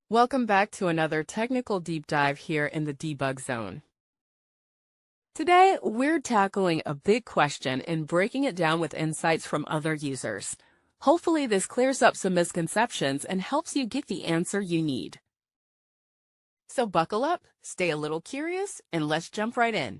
Welcome back to another technical deep dive here in the debug zone. Today, we're tackling a big question and breaking it down with insights from other users. Hopefully, this clears up some misconceptions and helps you get the answer you need. So buckle up, stay a little curious, and let's jump right in.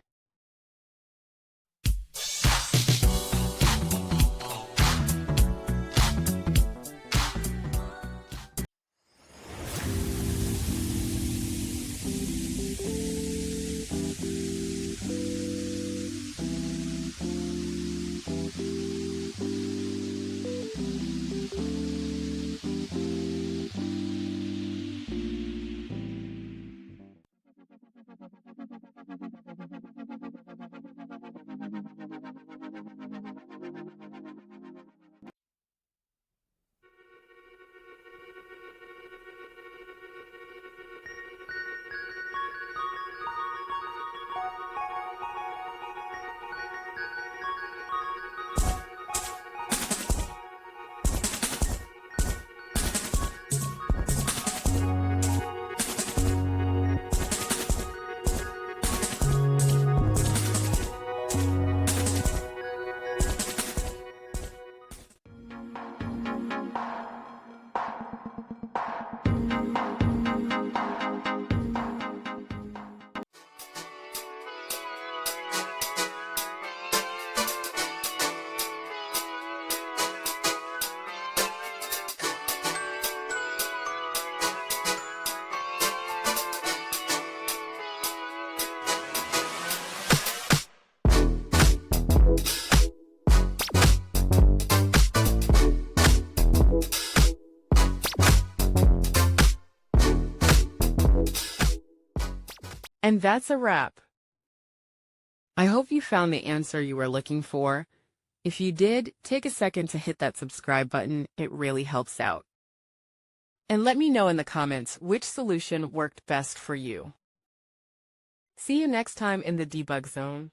And that's a wrap. I hope you found the answer you were looking for. If you did, take a second to hit that subscribe button. It really helps out. And let me know in the comments which solution worked best for you. See you next time in the debug zone.